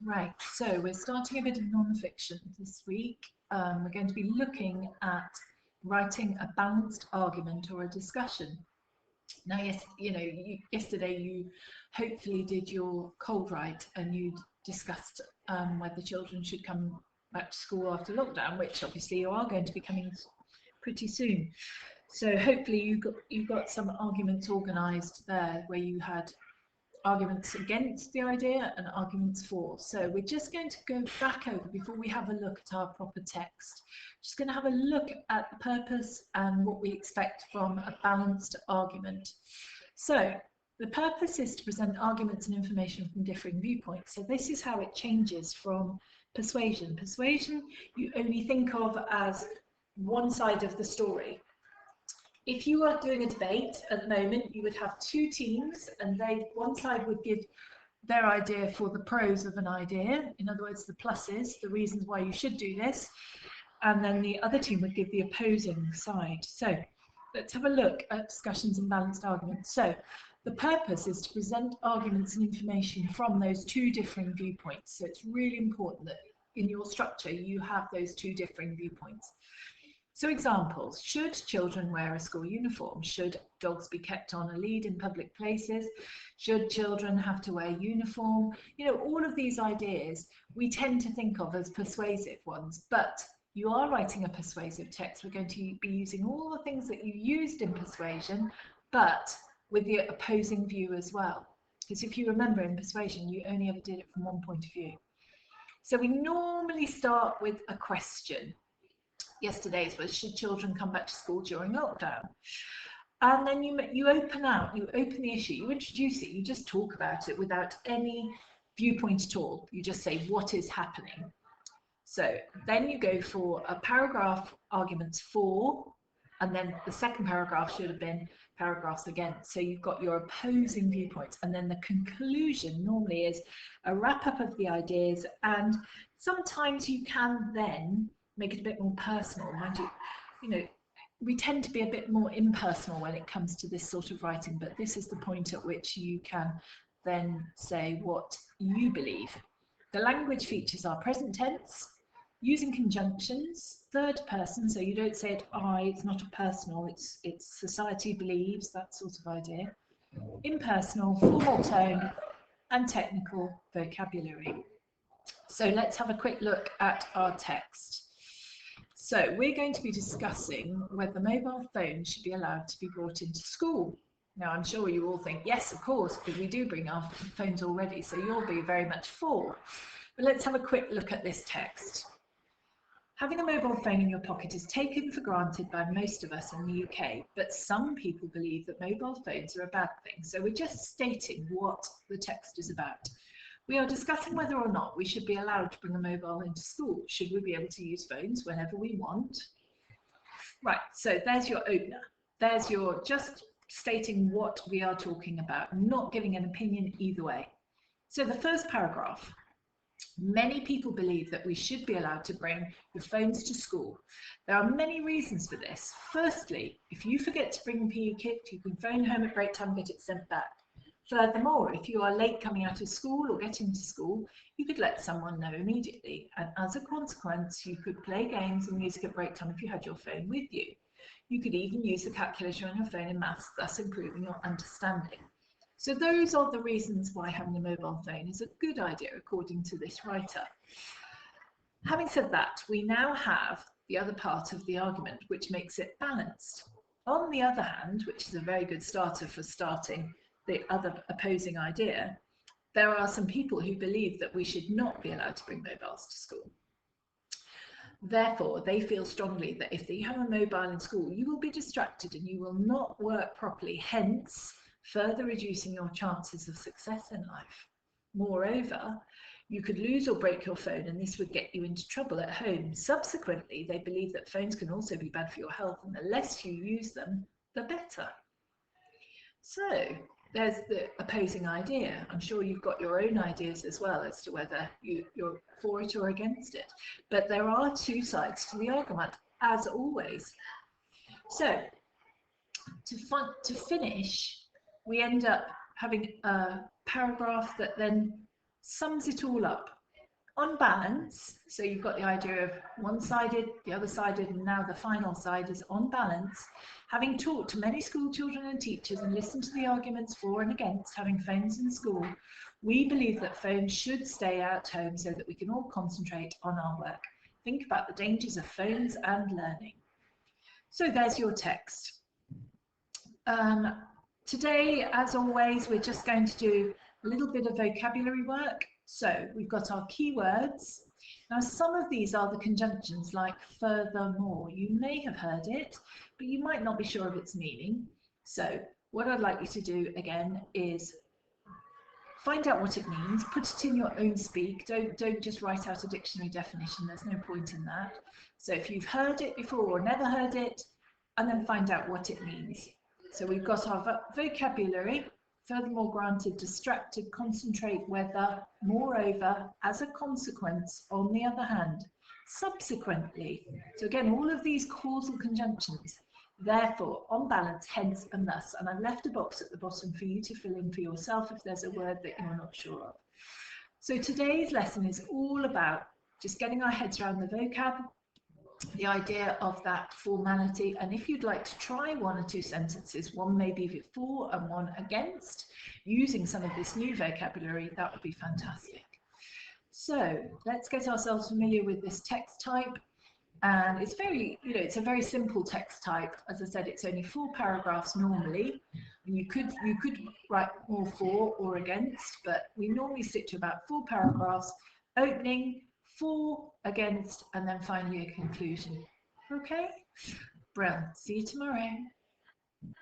Right, so we're starting a bit of non-fiction this week. We're going to be looking at writing a balanced argument or a discussion. Now, yes, yesterday you hopefully did your cold write and you discussed whether children should come back to school after lockdown, which obviously you are going to be coming pretty soon. So hopefully you got some arguments organised there where you had arguments against the idea and arguments for. So we're just going to go back over before we have a look at our proper text. Just going to have a look at the purpose and what we expect from a balanced argument. So the purpose is to present arguments and information from differing viewpoints. So this is how it changes from persuasion. Persuasion you only think of as one side of the story. If you are doing a debate at the moment, you would have two teams, and one side would give their idea for the pros of an idea, in other words, the pluses, the reasons why you should do this, and then the other team would give the opposing side. So let's have a look at discussions and balanced arguments. So the purpose is to present arguments and information from those two differing viewpoints. So it's really important that in your structure you have those two differing viewpoints. So examples: should children wear a school uniform? Should dogs be kept on a lead in public places? Should children have to wear uniform? You know, all of these ideas we tend to think of as persuasive ones, but you are writing a persuasive text. We're going to be using all the things that you used in persuasion, but with the opposing view as well. Because if you remember, in persuasion, you only ever did it from one point of view. So we normally start with a question. Yesterday's was, should children come back to school during lockdown? And then you open the issue, you introduce it, you just talk about it without any viewpoint at all. You just say what is happening. So then you go for a paragraph arguments for, and then the second paragraph should have been paragraphs against. So you've got your opposing viewpoints, and then the conclusion normally is a wrap up of the ideas, and sometimes you can then make it a bit more personal. Mind you, we tend to be a bit more impersonal when it comes to this sort of writing, but this is the point at which you can then say what you believe. The language features are present tense, using conjunctions, third person, so you don't say it I, it's not a personal, it's society believes, that sort of idea. Impersonal, formal tone, and technical vocabulary. So let's have a quick look at our text. So we're going to be discussing whether mobile phones should be allowed to be brought into school. Now, I'm sure you all think, yes, of course, because we do bring our phones already, so you'll be very much for. But let's have a quick look at this text. Having a mobile phone in your pocket is taken for granted by most of us in the UK, but some people believe that mobile phones are a bad thing. So we're just stating what the text is about. We are discussing whether or not we should be allowed to bring a mobile into school. Should we be able to use phones whenever we want? Right, so there's your opener. There's your just stating what we are talking about, not giving an opinion either way. So the first paragraph. Many people believe that we should be allowed to bring your phones to school. There are many reasons for this. Firstly, if you forget to bring a PE kit, you can phone home at break time and get it sent back. Furthermore, if you are late coming out of school or getting to school, you could let someone know immediately, and as a consequence, you could play games and music at break time if you had your phone with you. You could even use the calculator on your phone in maths, thus improving your understanding. So those are the reasons why having a mobile phone is a good idea, according to this writer. Having said that, we now have the other part of the argument, which makes it balanced. On the other hand, which is a very good starter for starting the other opposing idea, there are some people who believe that we should not be allowed to bring mobiles to school. Therefore, they feel strongly that if you have a mobile in school, you will be distracted and you will not work properly, hence further reducing your chances of success in life. Moreover, you could lose or break your phone and this would get you into trouble at home. Subsequently, they believe that phones can also be bad for your health, and the less you use them, the better. So there's the opposing idea. I'm sure you've got your own ideas as well as to whether you're for it or against it. But there are two sides to the argument, as always. So to finish, we end up having a paragraph that then sums it all up. On balance, so you've got the idea of one-sided, the other-sided, and now the final side is on balance. Having talked to many school children and teachers and listened to the arguments for and against having phones in school, we believe that phones should stay at home so that we can all concentrate on our work. Think about the dangers of phones and learning. So there's your text. Today, as always, we're just going to do a little bit of vocabulary work. So we've got our keywords. Now, some of these are the conjunctions, like furthermore. You may have heard it, but you might not be sure of its meaning. So what I'd like you to do again is find out what it means, put it in your own speak. Don't just write out a dictionary definition. There's no point in that. So if you've heard it before or never heard it, and then find out what it means. So we've got our vocabulary. Furthermore, granted, distracted, concentrate, whether, moreover, as a consequence, on the other hand, subsequently. So again, all of these causal conjunctions. Therefore, on balance, hence, and thus. And I've left a box at the bottom for you to fill in for yourself if there's a word that you're not sure of. So today's lesson is all about just getting our heads around the vocab, the idea of that formality, and if you'd like to try one or two sentences, one maybe for and one against, using some of this new vocabulary, that would be fantastic. So let's get ourselves familiar with this text type, and it's very, it's a very simple text type. As I said, it's only 4 paragraphs normally, and you could write more for or against, but we normally stick to about 4 paragraphs, opening, for, against, and then finally a conclusion. Okay? Brilliant. See you tomorrow.